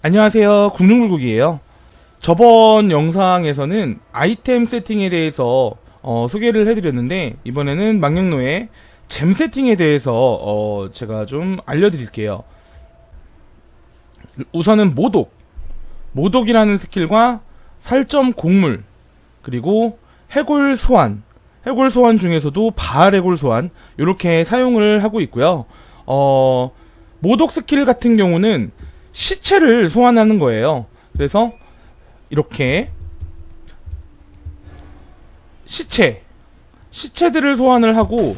안녕하세요. 궁중불국이에요. 저번 영상에서는 아이템 세팅에 대해서 소개를 해드렸는데, 이번에는 망령노의 잼 세팅에 대해서 제가 좀 알려드릴게요. 우선은 모독이라는 스킬과 살점 곡물, 그리고 해골 소환, 해골 소환 중에서도 바알 해골 소환, 이렇게 사용을 하고 있고요. 모독 스킬 같은 경우는 시체를 소환하는 거예요. 그래서 이렇게 시체들을 소환을 하고,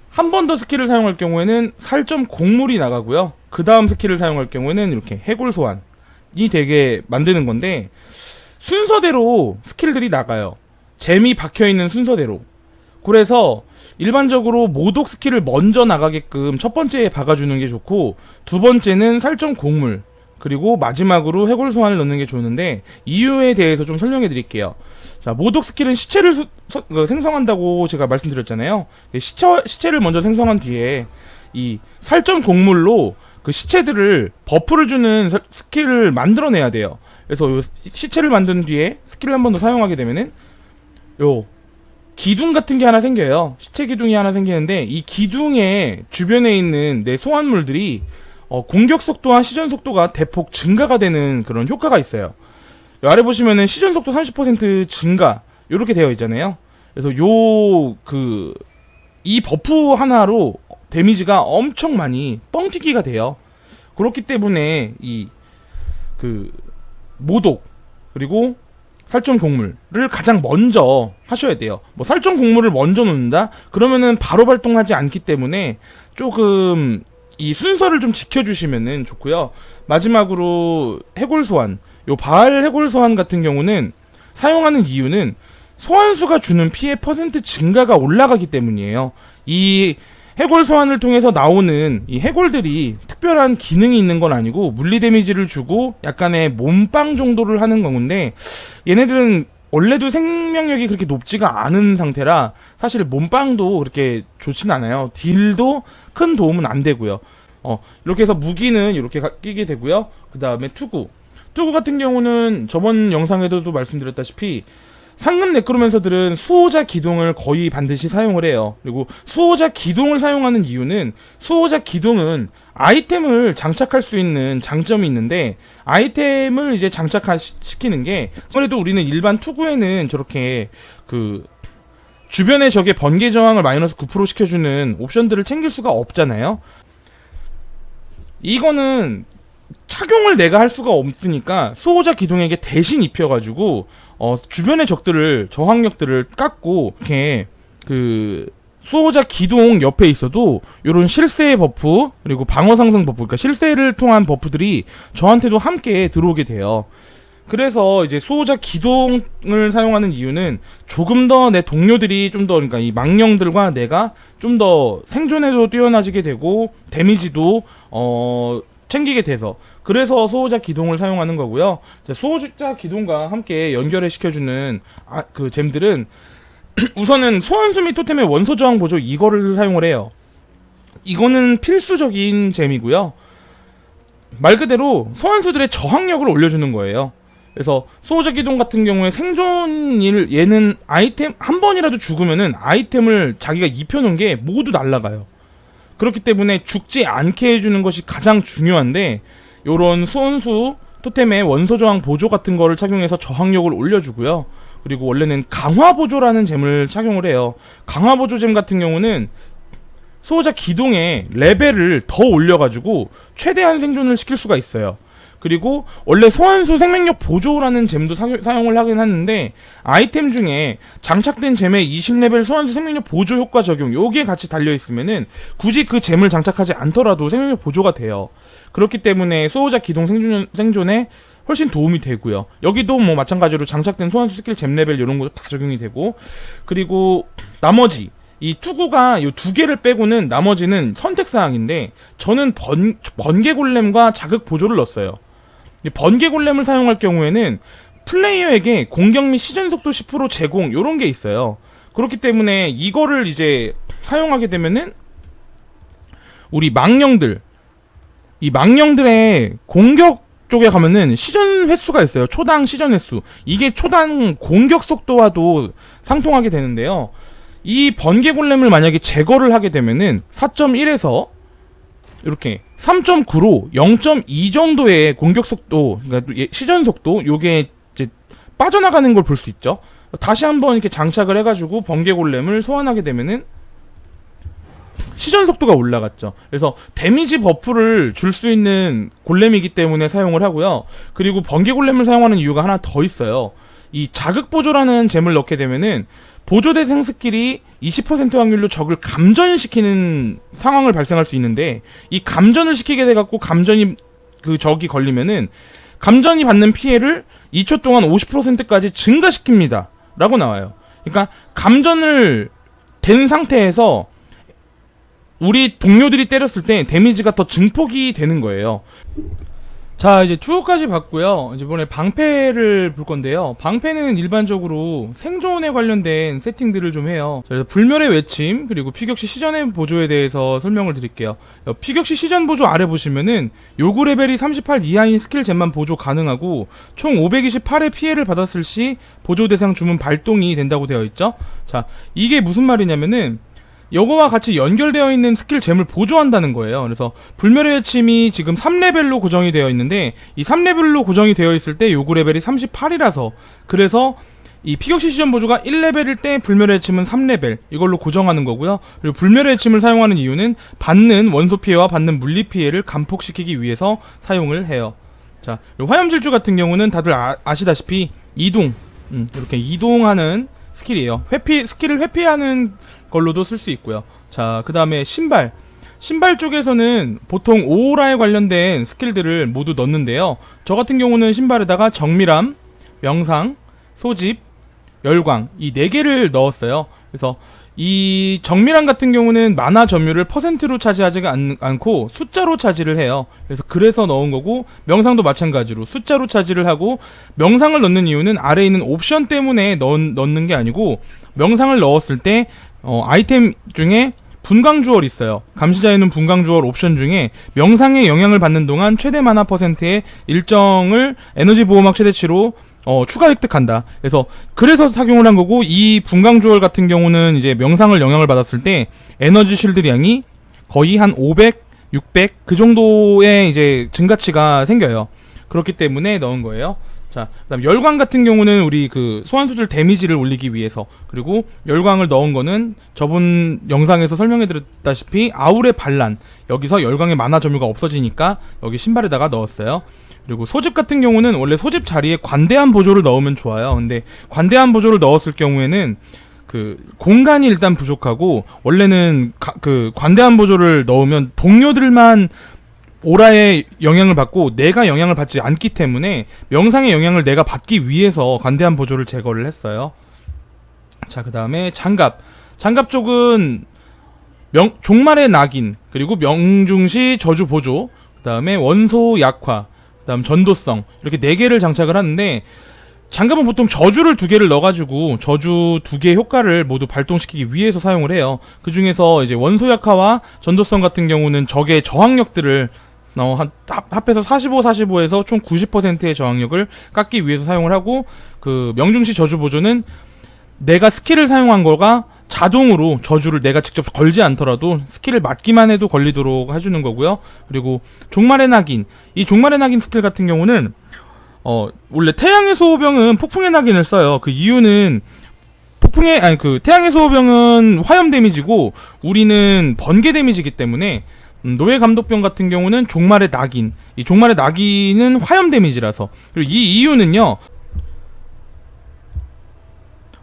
한 번 더 스킬을 사용할 경우에는 살점 곡물이 나가고요. 그 다음 스킬을 사용할 경우에는 이렇게 해골 소환이 되게 만드는 건데, 순서대로 스킬들이 나가요. 잼이 박혀있는 순서대로. 그래서 일반적으로 모독 스킬을 먼저 나가게끔 첫 번째에 박아주는 게 좋고, 두 번째는 살점 곡물, 그리고 마지막으로 해골 소환을 넣는 게 좋은데, 이유에 대해서 좀 설명해 드릴게요. 자, 모독 스킬은 시체를 생성한다고 제가 말씀드렸잖아요. 시체를 먼저 생성한 뒤에 이 살점 곡물로 그 시체들을 버프를 주는 스킬을 만들어내야 돼요. 그래서 요 시체를 만든 뒤에 스킬을 한 번 더 사용하게 되면은 요 기둥 같은 게 하나 생겨요. 시체 기둥이 하나 생기는데, 이 기둥의 주변에 있는 내 소환물들이 공격 속도와 시전 속도가 대폭 증가가 되는 그런 효과가 있어요. 아래 보시면은 시전 속도 30% 증가, 요렇게 되어 있잖아요. 그래서 이 버프 하나로 데미지가 엄청 많이 뻥튀기가 돼요. 그렇기 때문에 모독, 그리고 살점 곡물을 가장 먼저 하셔야 돼요. 뭐 살점 곡물을 먼저 놓는다? 그러면은 바로 발동하지 않기 때문에 조금 이 순서를 좀 지켜주시면은 좋고요. 마지막으로 해골 소환, 요 바알 해골 소환 같은 경우는 사용하는 이유는 소환수가 주는 피해 퍼센트 증가가 올라가기 때문이에요. 이 해골 소환을 통해서 나오는 이 해골들이 특별한 기능이 있는 건 아니고, 물리 데미지를 주고 약간의 몸빵 정도를 하는 건데, 얘네들은 원래도 생명력이 그렇게 높지가 않은 상태라 사실 몸빵도 그렇게 좋진 않아요. 딜도 큰 도움은 안 되고요. 이렇게 해서 무기는 이렇게 끼게 되고요. 그 다음에 투구 같은 경우는 저번 영상에도 말씀드렸다시피 상급 네크로맨서들은 수호자 기둥을 거의 반드시 사용을 해요. 그리고 수호자 기둥을 사용하는 이유는, 수호자 기둥은 아이템을 장착할 수 있는 장점이 있는데, 아이템을 이제 장착시키는 게, 아무래도 우리는 일반 투구에는 저렇게 주변의 적의 번개 저항을 마이너스 9% 시켜주는 옵션들을 챙길 수가 없잖아요. 이거는 착용을 내가 할 수가 없으니까 수호자 기둥에게 대신 입혀가지고 주변의 적들을, 저항력들을 깎고, 이렇게 수호자 기둥 옆에 있어도 요런 실세 버프, 그리고 방어 상승 버프, 그러니까 실세를 통한 버프들이 저한테도 함께 들어오게 돼요. 그래서 이제 수호자 기둥을 사용하는 이유는 조금 더 내 동료들이 좀 더, 그러니까 이 망령들과 내가 좀 더 생존에도 뛰어나지게 되고 데미지도 챙기게 돼서, 그래서 수호자 기둥을 사용하는 거고요. 수호자 기둥과 함께 연결을 시켜주는 잼들은 우선은 소환수 및 토템의 원소 저항 보조, 이거를 사용을 해요. 이거는 필수적인 잼이고요. 말 그대로 소환수들의 저항력을 올려주는 거예요. 그래서 수호자 기둥 같은 경우에 생존일, 얘는 아이템 한 번이라도 죽으면은 아이템을 자기가 입혀놓은 게 모두 날아가요. 그렇기 때문에 죽지 않게 해주는 것이 가장 중요한데, 요런 소환수 토템의 원소 저항 보조 같은 거를 착용해서 저항력을 올려주고요. 그리고 원래는 강화 보조라는 잼을 착용을 해요. 강화 보조 잼 같은 경우는 수호자 기둥의 레벨을 더 올려가지고 최대한 생존을 시킬 수가 있어요. 그리고 원래 소환수 생명력 보조라는 잼도 사용을 하긴 하는데, 아이템 중에 장착된 잼의 20레벨 소환수 생명력 보조 효과 적용, 요게 같이 달려있으면은 굳이 그 잼을 장착하지 않더라도 생명력 보조가 돼요. 그렇기 때문에 수호자 기둥 생존에 훨씬 도움이 되고요. 여기도 뭐 마찬가지로 장착된 소환수 스킬 잼 레벨 이런 것도 다 적용이 되고, 그리고 나머지 이 투구가 요 두 개를 빼고는 나머지는 선택사항인데, 저는 번개 골렘과 자극 보조를 넣었어요. 번개 골렘을 사용할 경우에는 플레이어에게 공격 및 시전 속도 10% 제공, 요런 게 있어요. 그렇기 때문에 이거를 이제 사용하게 되면은 우리 망령들, 이 망령들의 공격 쪽에 가면은 시전 횟수가 있어요. 초당 시전 횟수. 이게 초당 공격 속도와도 상통하게 되는데요. 이 번개 골렘을 만약에 제거를 하게 되면은 4.1에서 이렇게 3.9로 0.2 정도의 공격 속도, 그러니까 시전 속도, 요게 이제 빠져나가는 걸 볼 수 있죠. 다시 한번 이렇게 장착을 해가지고 번개 골렘을 소환하게 되면은 시전 속도가 올라갔죠. 그래서 데미지 버프를 줄 수 있는 골렘이기 때문에 사용을 하고요. 그리고 번개 골렘을 사용하는 이유가 하나 더 있어요. 이 자극 보조라는 잼을 넣게 되면은 보조 대상 스킬이 20% 확률로 적을 감전시키는 상황을 발생할 수 있는데, 이 감전을 시키게 돼갖고 감전이 그 적이 걸리면은 감전이 받는 피해를 2초 동안 50%까지 증가시킵니다 라고 나와요. 그러니까 감전을 된 상태에서 우리 동료들이 때렸을 때 데미지가 더 증폭이 되는 거예요. 자, 이제 투구까지 봤고요. 이제 이번에 방패를 볼 건데요. 방패는 일반적으로 생존에 관련된 세팅들을 좀 해요. 자, 그래서 불멸의 외침, 그리고 피격시 시전의 보조에 대해서 설명을 드릴게요. 피격시 시전 보조 아래 보시면은 요구 레벨이 38 이하인 스킬 잼만 보조 가능하고 총 528의 피해를 받았을 시 보조 대상 주문 발동이 된다고 되어 있죠. 자, 이게 무슨 말이냐면은 요거와 같이 연결되어 있는 스킬 잼을 보조한다는 거예요. 그래서 불멸의 외침이 지금 3레벨로 고정이 되어 있는데, 이 3레벨로 고정이 되어 있을 때 요구 레벨이 38이라서, 그래서 이 피격시 시전 보조가 1레벨일 때 불멸의 외침은 3레벨 이걸로 고정하는 거고요. 그리고 불멸의 외침을 사용하는 이유는 받는 원소 피해와 받는 물리 피해를 감폭시키기 위해서 사용을 해요. 자, 화염질주 같은 경우는 다들 아시다시피 이동, 이렇게 이동하는 스킬이에요. 스킬을 회피하는 걸로도 쓸 수 있고요. 자, 그 다음에 신발 쪽에서는 보통 오라에 관련된 스킬들을 모두 넣는데요. 저 같은 경우는 신발에다가 정밀함, 명상, 소집, 열광 이 4개를 넣었어요. 그래서 이 정밀함 같은 경우는 마나 점유를 %로 차지하지 않고 숫자로 차지를 해요. 그래서 넣은 거고, 명상도 마찬가지로 숫자로 차지를 하고, 명상을 넣는 이유는 아래에 있는 옵션 때문에 넣는 게 아니고, 명상을 넣었을 때 아이템 중에 분광주얼이 있어요. 감시자에는 분광주얼 옵션 중에 명상에 영향을 받는 동안 최대 마나 %의 일정을 에너지 보호막 최대치로 추가 획득한다. 그래서 착용을 한 거고, 이 분광주얼 같은 경우는 이제 명상을 영향을 받았을 때 에너지 쉴드량이 거의 한 500, 600 그 정도의 이제 증가치가 생겨요. 그렇기 때문에 넣은 거예요. 자, 그다음 열광 같은 경우는 우리 그 소환수들 데미지를 올리기 위해서, 그리고 열광을 넣은 거는 저번 영상에서 설명해 드렸다시피 아울의 반란, 여기서 열광의 마나 점유가 없어지니까 여기 신발에다가 넣었어요. 그리고 소집 같은 경우는 원래 소집 자리에 관대한 보조를 넣으면 좋아요. 근데 관대한 보조를 넣었을 경우에는 그 공간이 일단 부족하고, 원래는 그 관대한 보조를 넣으면 동료들만 오라의 영향을 받고 내가 영향을 받지 않기 때문에 명상의 영향을 내가 받기 위해서 관대한 보조를 제거를 했어요. 자, 그 다음에 장갑 쪽은 종말의 낙인, 그리고 명중시 저주 보조, 그 다음에 원소 약화, 그 다음 전도성, 이렇게 4개를 장착을 하는데, 장갑은 보통 저주를 2개를 넣어가지고 저주 2개의 효과를 모두 발동시키기 위해서 사용을 해요. 그 중에서 이제 원소 약화와 전도성 같은 경우는 적의 저항력들을 합해서 45에서 총 90%의 저항력을 깎기 위해서 사용을 하고, 그 명중시 저주 보조는 내가 스킬을 사용한 거가 자동으로 저주를 내가 직접 걸지 않더라도 스킬을 맞기만 해도 걸리도록 해주는 거고요. 그리고 종말의 낙인, 이 종말의 낙인 스킬 같은 경우는 원래 태양의 소호병은 폭풍의 낙인을 써요. 그 이유는 태양의 소호병은 화염 데미지고 우리는 번개 데미지이기 때문에, 노예 감독병 같은 경우는 종말의 낙인, 이 종말의 낙인은 화염 데미지라서. 그리고 이 이유는요,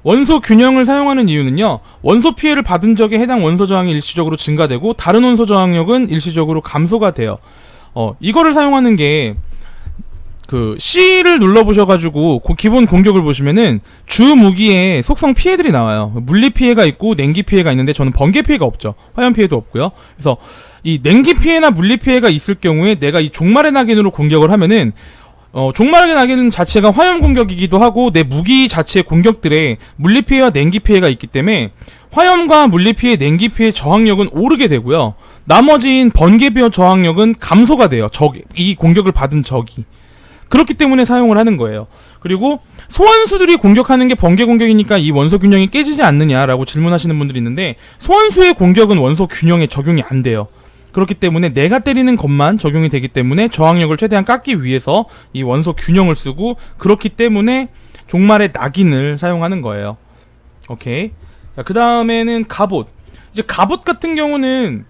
원소 균형을 사용하는 이유는요, 원소 피해를 받은 적에 해당 원소 저항이 일시적으로 증가되고 다른 원소 저항력은 일시적으로 감소가 돼요. 이거를 사용하는 게 그 C를 눌러보셔가지고 기본 공격을 보시면은 주 무기에 속성 피해들이 나와요. 물리 피해가 있고 냉기 피해가 있는데 저는 번개 피해가 없죠. 화염 피해도 없고요. 그래서 이 냉기 피해나 물리 피해가 있을 경우에 내가 이 종말의 낙인으로 공격을 하면은 종말의 낙인 자체가 화염 공격이기도 하고 내 무기 자체의 공격들에 물리 피해와 냉기 피해가 있기 때문에 화염과 물리 피해, 냉기 피해 저항력은 오르게 되고요. 나머지인 번개 피해 저항력은 감소가 돼요. 이 공격을 받은 적이. 그렇기 때문에 사용을 하는 거예요. 그리고 소환수들이 공격하는 게 번개 공격이니까 이 원소 균형이 깨지지 않느냐라고 질문하시는 분들이 있는데, 소환수의 공격은 원소 균형에 적용이 안 돼요. 그렇기 때문에 내가 때리는 것만 적용이 되기 때문에 저항력을 최대한 깎기 위해서 이 원소 균형을 쓰고, 그렇기 때문에 종말의 낙인을 사용하는 거예요. 오케이. 자, 그 다음에는 갑옷. 이제 갑옷 같은 경우는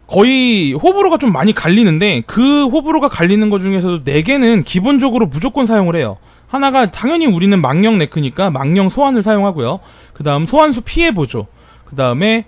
거의 호불호가 좀 많이 갈리는데, 그 호불호가 갈리는 것 중에서도 4개는 기본적으로 무조건 사용을 해요. 하나가 당연히 우리는 망령 네크니까 망령 소환을 사용하고요. 그 다음 소환수 피해 보조, 그 다음에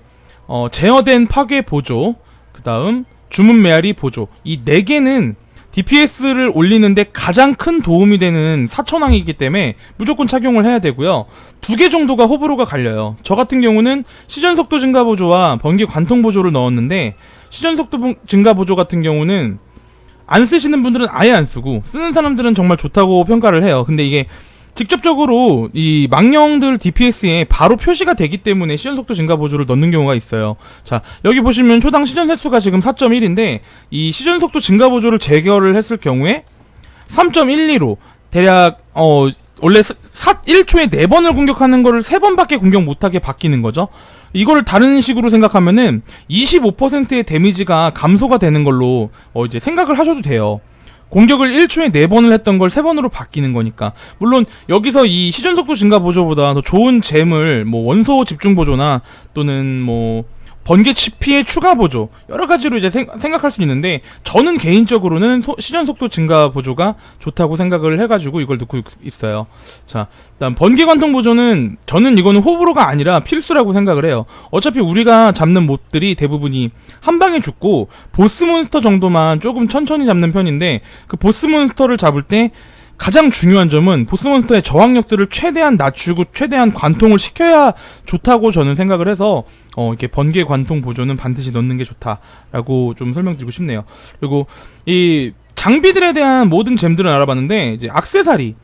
제어된 파괴 보조, 그 다음 주문 메아리 보조. 이 4개는 DPS를 올리는데 가장 큰 도움이 되는 사천왕이기 때문에 무조건 착용을 해야 되고요. 2개 정도가 호불호가 갈려요. 저 같은 경우는 시전 속도 증가 보조와 번개 관통 보조를 넣었는데, 시전 속도 증가 보조 같은 경우는 안 쓰시는 분들은 아예 안 쓰고, 쓰는 사람들은 정말 좋다고 평가를 해요. 근데 이게 직접적으로 이 망령들 DPS에 바로 표시가 되기 때문에 시전 속도 증가 보조를 넣는 경우가 있어요. 자, 여기 보시면 초당 시전 횟수가 지금 4.1인데 이 시전 속도 증가 보조를 제거를 했을 경우에 3.12로 대략 원래 1초에 4번을 공격하는 거를 3번밖에 공격 못하게 바뀌는 거죠. 이거를 다른 식으로 생각하면은 25%의 데미지가 감소가 되는 걸로 이제 생각을 하셔도 돼요. 공격을 1초에 4번을 했던 걸 3번으로 바뀌는 거니까. 물론 여기서 이 시전 속도 증가 보조보다 더 좋은 잼을 뭐 원소 집중 보조나 또는 뭐 번개 피해 추가 보조, 여러 가지로 이제 생각할 수 있는데, 저는 개인적으로는 시전 속도 증가 보조가 좋다고 생각을 해가지고 이걸 넣고 있어요. 자, 일단 번개 관통 보조는 저는 이거는 호불호가 아니라 필수라고 생각을 해요. 어차피 우리가 잡는 몹들이 대부분이 한 방에 죽고 보스 몬스터 정도만 조금 천천히 잡는 편인데, 그 보스 몬스터를 잡을 때 가장 중요한 점은 보스몬스터의 저항력들을 최대한 낮추고 최대한 관통을 시켜야 좋다고 저는 생각을 해서 이렇게 번개 관통 보조는 반드시 넣는 게 좋다라고 좀 설명드리고 싶네요. 그리고 이 장비들에 대한 모든 잼들은 알아봤는데, 이제 액세서리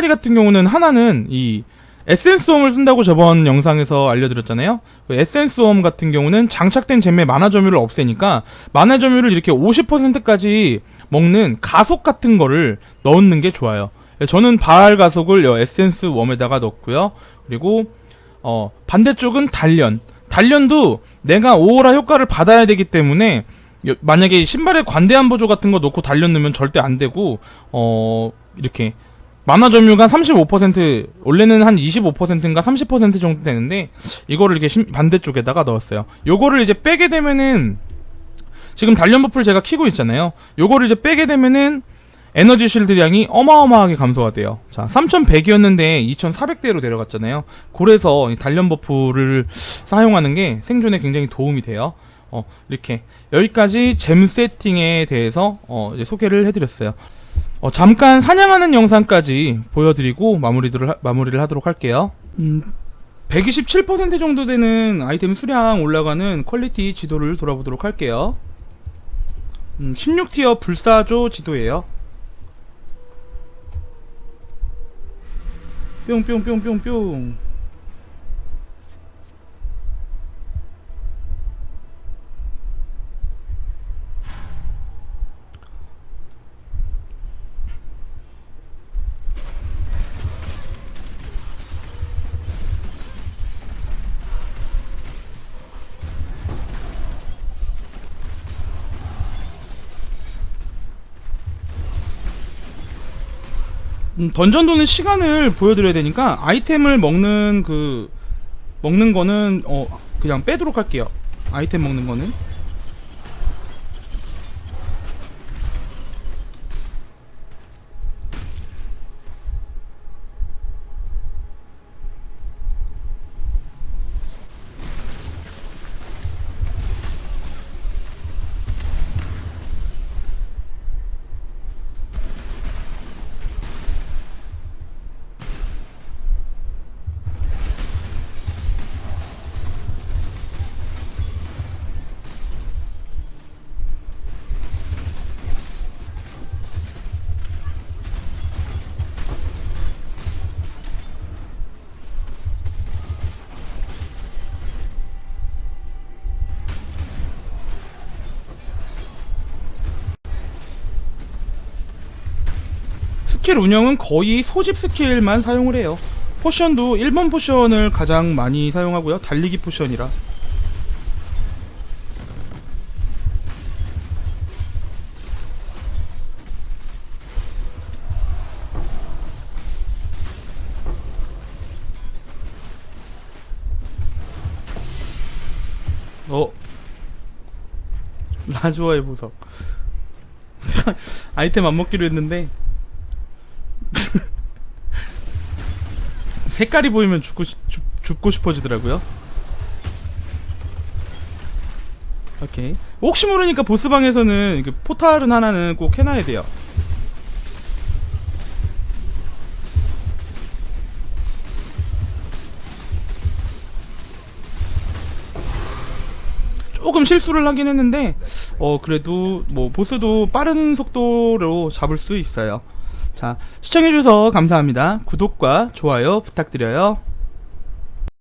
같은 경우는 하나는 이 에센스 웜을 쓴다고 저번 영상에서 알려드렸잖아요. 그 에센스 웜 같은 경우는 장착된 잼의 만화 점유를 없애니까 만화 점유를 이렇게 50%까지 먹는 가속 같은 거를 넣는 게 좋아요. 저는 바알 가속을 에센스 웜에다가 넣었고요. 그리고 반대쪽은 단련도 내가 오호라 효과를 받아야 되기 때문에 만약에 신발에 관대한 보조 같은 거 넣고 단련 넣으면 절대 안 되고, 이렇게 만화 점유가 35%, 원래는 한 25%인가 30% 정도 되는데 이거를 이렇게 반대쪽에다가 넣었어요. 요거를 이제 빼게 되면은, 지금 단련 버프를 제가 키고 있잖아요. 요거를 이제 빼게 되면은 에너지 쉴드량이 어마어마하게 감소가 돼요. 자, 3100이었는데 2400대로 내려갔잖아요. 그래서 이 단련 버프를 사용하는 게 생존에 굉장히 도움이 돼요. 이렇게 여기까지 잼 세팅에 대해서 이제 소개를 해드렸어요. 잠깐 사냥하는 영상까지 보여드리고 마무리를 하도록 할게요. 127% 정도 되는 아이템 수량 올라가는 퀄리티 지도를 돌아보도록 할게요. 16티어 불사조 지도예요. 뿅뿅뿅뿅뿅. 던전 도는 시간을 보여드려야 되니까 아이템을 먹는 거는 그냥 빼도록 할게요. 아이템 먹는 거는. 스킬 운영은 거의 소집 스킬만 사용을 해요. 포션도 1번 포션을 가장 많이 사용하고요. 달리기 포션이라. 라주아의 보석. 아이템 안 먹기로 했는데 색깔이 보이면 죽고 싶어지더라고요. 오케이. 혹시 모르니까 보스방에서는 그 포탈은 하나는 꼭 해놔야 돼요. 조금 실수를 하긴 했는데 그래도 뭐 보스도 빠른 속도로 잡을 수 있어요. 자, 시청해주셔서 감사합니다. 구독과 좋아요 부탁드려요.